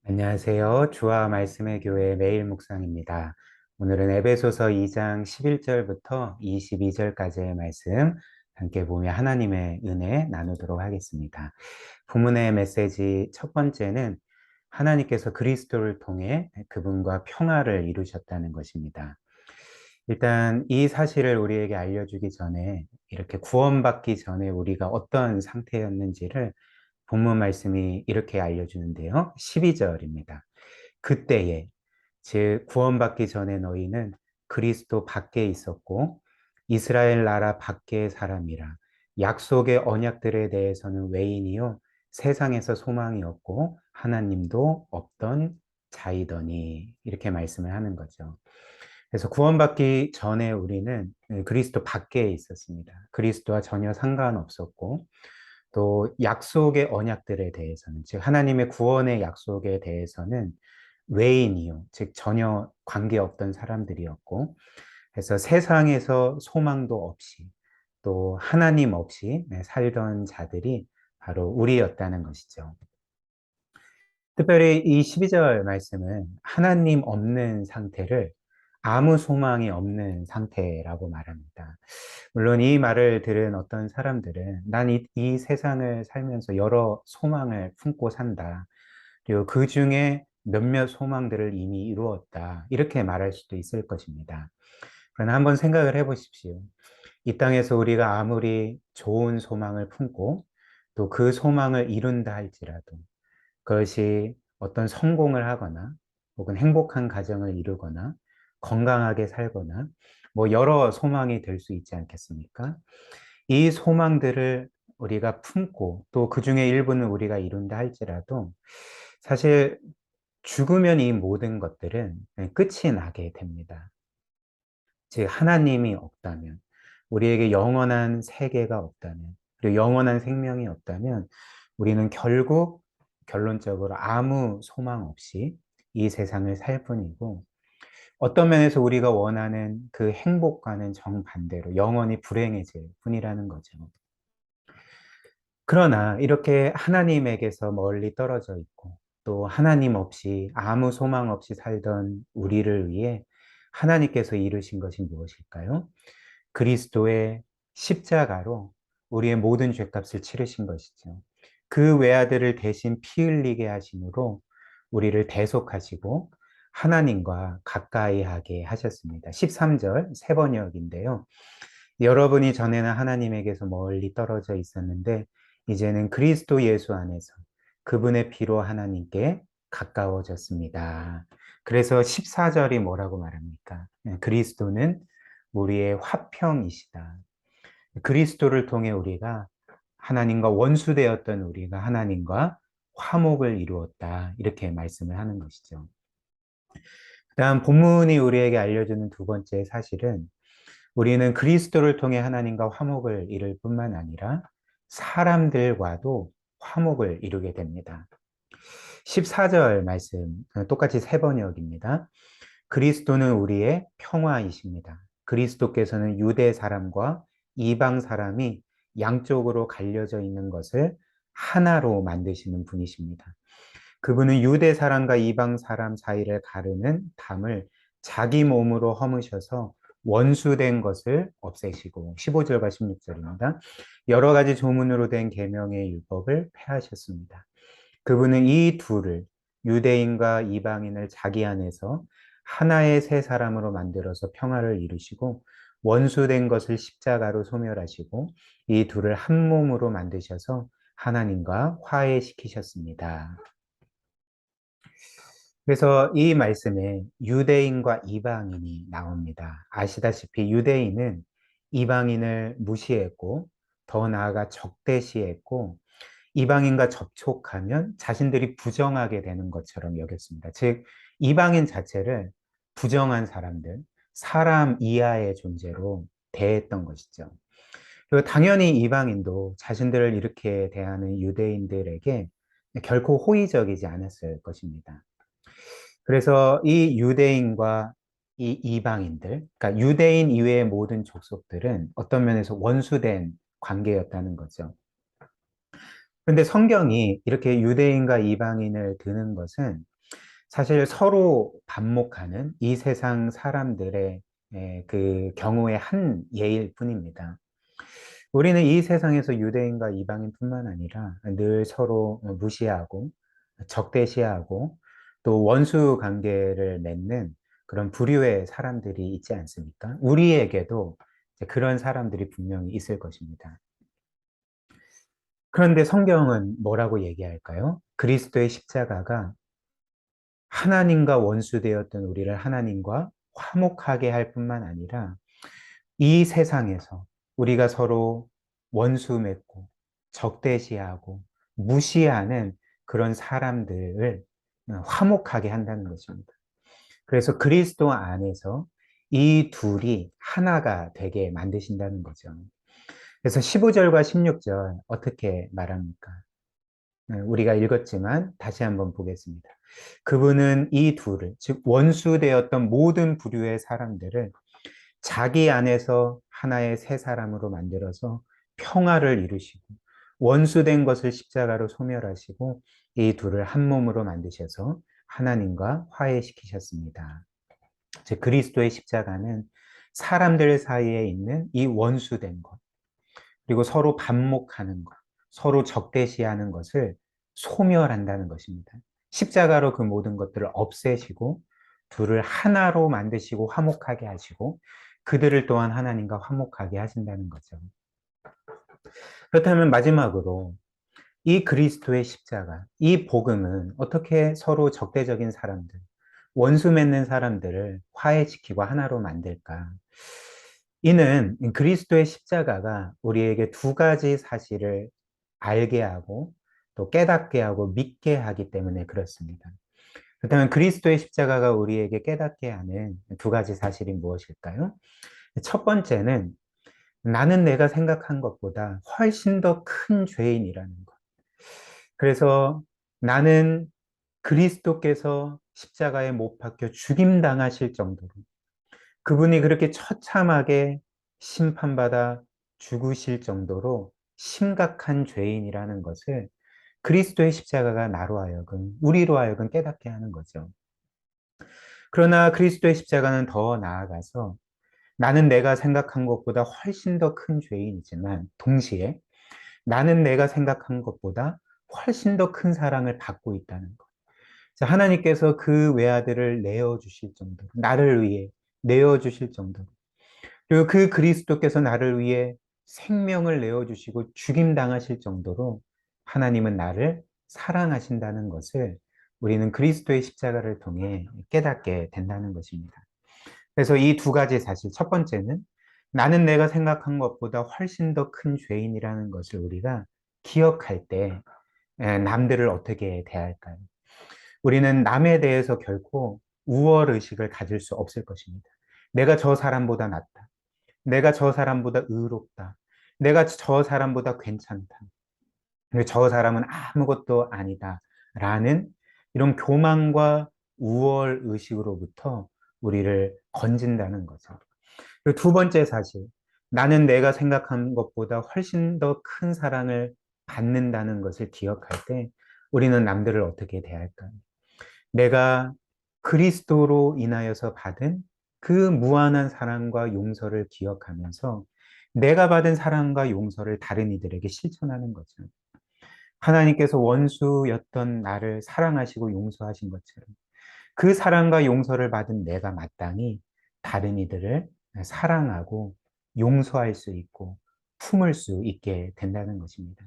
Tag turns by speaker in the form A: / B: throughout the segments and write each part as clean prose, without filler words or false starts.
A: 안녕하세요. 주와 말씀의 교회 매일 묵상입니다. 오늘은 에베소서 2장 11절부터 22절까지의 말씀 함께 보며 하나님의 은혜 나누도록 하겠습니다. 본문의 메시지 첫 번째는 하나님께서 그리스도를 통해 그분과 평화를 이루셨다는 것입니다. 일단 이 사실을 우리에게 알려주기 전에 이렇게 구원받기 전에 우리가 어떤 상태였는지를 본문 말씀이 이렇게 알려주는데요. 12절입니다. 그때에, 즉 구원받기 전에 너희는 그리스도 밖에 있었고 이스라엘 나라 밖의 사람이라. 약속의 언약들에 대해서는 외인이요 세상에서 소망이 없고 하나님도 없던 자이더니, 이렇게 말씀을 하는 거죠. 그래서 구원받기 전에 우리는 그리스도 밖에 있었습니다. 그리스도와 전혀 상관없었고, 또 약속의 언약들에 대해서는, 즉 하나님의 구원의 약속에 대해서는 외인이요, 즉 전혀 관계없던 사람들이었고, 그래서 세상에서 소망도 없이 또 하나님 없이 살던 자들이 바로 우리였다는 것이죠. 특별히 이 12절 말씀은 하나님 없는 상태를 아무 소망이 없는 상태라고 말합니다. 물론 이 말을 들은 어떤 사람들은 난 이 세상을 살면서 여러 소망을 품고 산다. 그리고 그 중에 몇몇 소망들을 이미 이루었다. 이렇게 말할 수도 있을 것입니다. 그러나 한번 생각을 해보십시오. 이 땅에서 우리가 아무리 좋은 소망을 품고 또 그 소망을 이룬다 할지라도 그것이 어떤 성공을 하거나 혹은 행복한 가정을 이루거나 건강하게 살거나 뭐 여러 소망이 될 수 있지 않겠습니까? 이 소망들을 우리가 품고 또 그 중에 일부는 우리가 이룬다 할지라도 사실 죽으면 이 모든 것들은 끝이 나게 됩니다. 즉 하나님이 없다면, 우리에게 영원한 세계가 없다면, 그리고 영원한 생명이 없다면 우리는 결국 결론적으로 아무 소망 없이 이 세상을 살 뿐이고, 어떤 면에서 우리가 원하는 그 행복과는 정반대로 영원히 불행해질 뿐이라는 거죠. 그러나 이렇게 하나님에게서 멀리 떨어져 있고 또 하나님 없이 아무 소망 없이 살던 우리를 위해 하나님께서 이루신 것이 무엇일까요? 그리스도의 십자가로 우리의 모든 죄값을 치르신 것이죠. 그 외아들을 대신 피 흘리게 하심으로 우리를 대속하시고 하나님과 가까이 하게 하셨습니다. 13절 세 번역인데요. 여러분이 전에는 하나님에게서 멀리 떨어져 있었는데 이제는 그리스도 예수 안에서 그분의 피로 하나님께 가까워졌습니다. 그래서 14절이 뭐라고 말합니까? 그리스도는 우리의 화평이시다. 그리스도를 통해 우리가 하나님과 원수되었던 우리가 하나님과 화목을 이루었다. 이렇게 말씀을 하는 것이죠. 그다음 본문이 우리에게 알려주는 두 번째 사실은 우리는 그리스도를 통해 하나님과 화목을 이룰 뿐만 아니라 사람들과도 화목을 이루게 됩니다. 14절 말씀, 똑같이 세 번역입니다. 그리스도는 우리의 평화이십니다. 그리스도께서는 유대 사람과 이방 사람이 양쪽으로 갈려져 있는 것을 하나로 만드시는 분이십니다. 그분은 유대 사람과 이방 사람 사이를 가르는 담을 자기 몸으로 허무셔서 원수된 것을 없애시고, 15절과 16절입니다. 여러 가지 조문으로 된 계명의 율법을 폐하셨습니다. 그분은 이 둘을, 유대인과 이방인을 자기 안에서 하나의 새 사람으로 만들어서 평화를 이루시고 원수된 것을 십자가로 소멸하시고 이 둘을 한 몸으로 만드셔서 하나님과 화해시키셨습니다. 그래서 이 말씀에 유대인과 이방인이 나옵니다. 아시다시피 유대인은 이방인을 무시했고 더 나아가 적대시했고 이방인과 접촉하면 자신들이 부정하게 되는 것처럼 여겼습니다. 즉 이방인 자체를 부정한 사람들, 사람 이하의 존재로 대했던 것이죠. 그리고 당연히 이방인도 자신들을 이렇게 대하는 유대인들에게 결코 호의적이지 않았을 것입니다. 그래서 이 유대인과 이 이방인들, 그러니까 유대인 이외의 모든 족속들은 어떤 면에서 원수된 관계였다는 거죠. 그런데 성경이 이렇게 유대인과 이방인을 드는 것은 사실 서로 반목하는 이 세상 사람들의 그 경우의 한 예일 뿐입니다. 우리는 이 세상에서 유대인과 이방인뿐만 아니라 늘 서로 무시하고 적대시하고 또 원수 관계를 맺는 그런 부류의 사람들이 있지 않습니까? 우리에게도 이제 그런 사람들이 분명히 있을 것입니다. 그런데 성경은 뭐라고 얘기할까요? 그리스도의 십자가가 하나님과 원수되었던 우리를 하나님과 화목하게 할 뿐만 아니라 이 세상에서 우리가 서로 원수 맺고 적대시하고 무시하는 그런 사람들을 화목하게 한다는 것입니다. 그래서 그리스도 안에서 이 둘이 하나가 되게 만드신다는 거죠. 그래서 15절과 16절 어떻게 말합니까? 우리가 읽었지만 다시 한번 보겠습니다. 그분은 이 둘을, 즉 원수되었던 모든 부류의 사람들을 자기 안에서 하나의 새 사람으로 만들어서 평화를 이루시고 원수된 것을 십자가로 소멸하시고 이 둘을 한 몸으로 만드셔서 하나님과 화해시키셨습니다. 즉 그리스도의 십자가는 사람들 사이에 있는 이 원수된 것, 그리고 서로 반목하는 것, 서로 적대시하는 것을 소멸한다는 것입니다. 십자가로 그 모든 것들을 없애시고 둘을 하나로 만드시고 화목하게 하시고 그들을 또한 하나님과 화목하게 하신다는 거죠. 그렇다면 마지막으로 이 그리스도의 십자가, 이 복음은 어떻게 서로 적대적인 사람들, 원수 맺는 사람들을 화해시키고 하나로 만들까? 이는 그리스도의 십자가가 우리에게 두 가지 사실을 알게 하고 또 깨닫게 하고 믿게 하기 때문에 그렇습니다. 그렇다면 그리스도의 십자가가 우리에게 깨닫게 하는 두 가지 사실이 무엇일까요? 첫 번째는 나는 내가 생각한 것보다 훨씬 더 큰 죄인이라는 것. 그래서 나는 그리스도께서 십자가에 못 박혀 죽임당하실 정도로 그분이 그렇게 처참하게 심판받아 죽으실 정도로 심각한 죄인이라는 것을 그리스도의 십자가가 나로 하여금, 우리로 하여금 깨닫게 하는 거죠. 그러나 그리스도의 십자가는 더 나아가서 나는 내가 생각한 것보다 훨씬 더 큰 죄인이지만 동시에 나는 내가 생각한 것보다 훨씬 더 큰 사랑을 받고 있다는 것. 자, 하나님께서 그 외아들을 내어주실 정도로, 나를 위해 내어주실 정도로, 그리고 그 그리스도께서 나를 위해 생명을 내어주시고 죽임당하실 정도로 하나님은 나를 사랑하신다는 것을 우리는 그리스도의 십자가를 통해 깨닫게 된다는 것입니다. 그래서 이 두 가지 사실, 첫 번째는 나는 내가 생각한 것보다 훨씬 더 큰 죄인이라는 것을 우리가 기억할 때 남들을 어떻게 대할까요? 우리는 남에 대해서 결코 우월 의식을 가질 수 없을 것입니다. 내가 저 사람보다 낫다. 내가 저 사람보다 의롭다. 내가 저 사람보다 괜찮다. 근데 저 사람은 아무것도 아니다. 라는 이런 교만과 우월 의식으로부터 우리를 건진다는 거죠. 그리고 두 번째 사실, 나는 내가 생각한 것보다 훨씬 더 큰 사랑을 받는다는 것을 기억할 때 우리는 남들을 어떻게 대할까요? 내가 그리스도로 인하여서 받은 그 무한한 사랑과 용서를 기억하면서 내가 받은 사랑과 용서를 다른 이들에게 실천하는 거죠. 하나님께서 원수였던 나를 사랑하시고 용서하신 것처럼 그 사랑과 용서를 받은 내가 마땅히 다른 이들을 사랑하고 용서할 수 있고 품을 수 있게 된다는 것입니다.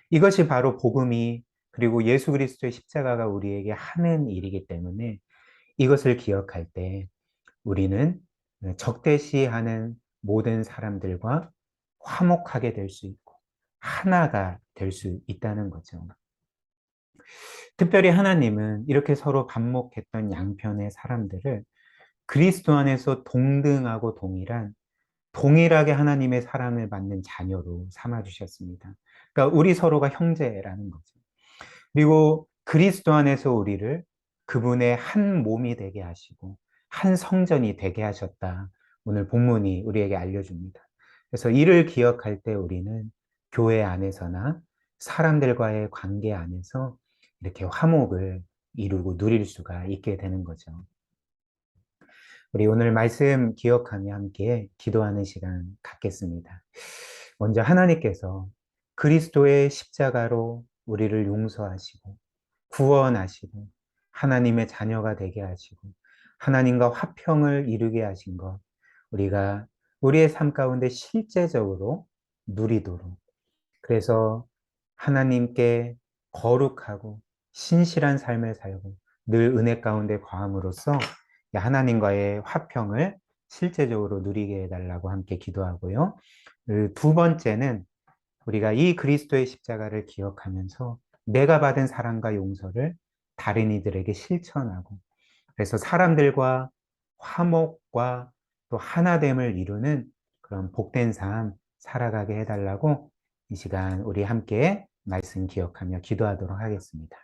A: 이것이 바로 복음이 그리고 예수 그리스도의 십자가가 우리에게 하는 일이기 때문에 이것을 기억할 때 우리는 적대시하는 모든 사람들과 화목하게 될 수 있고 하나가 될 수 있다는 거죠. 특별히 하나님은 이렇게 서로 반목했던 양편의 사람들을 그리스도 안에서 동등하고 동일하게 하나님의 사랑을 받는 자녀로 삼아 주셨습니다. 그러니까 우리 서로가 형제라는 거죠. 그리고 그리스도 안에서 우리를 그분의 한 몸이 되게 하시고 한 성전이 되게 하셨다. 오늘 본문이 우리에게 알려줍니다. 그래서 이를 기억할 때 우리는 교회 안에서나 사람들과의 관계 안에서 이렇게 화목을 이루고 누릴 수가 있게 되는 거죠. 우리 오늘 말씀 기억하며 함께 기도하는 시간 갖겠습니다. 먼저 하나님께서 그리스도의 십자가로 우리를 용서하시고 구원하시고 하나님의 자녀가 되게 하시고 하나님과 화평을 이루게 하신 것, 우리가 우리의 삶 가운데 실제적으로 누리도록, 그래서 하나님께 거룩하고 신실한 삶을 살고 늘 은혜 가운데 거함으로써 하나님과의 화평을 실제적으로 누리게 해달라고 함께 기도하고요. 두 번째는 우리가 이 그리스도의 십자가를 기억하면서 내가 받은 사랑과 용서를 다른 이들에게 실천하고, 그래서 사람들과 화목과 또 하나됨을 이루는 그런 복된 삶 살아가게 해달라고 이 시간 우리 함께 말씀 기억하며 기도하도록 하겠습니다.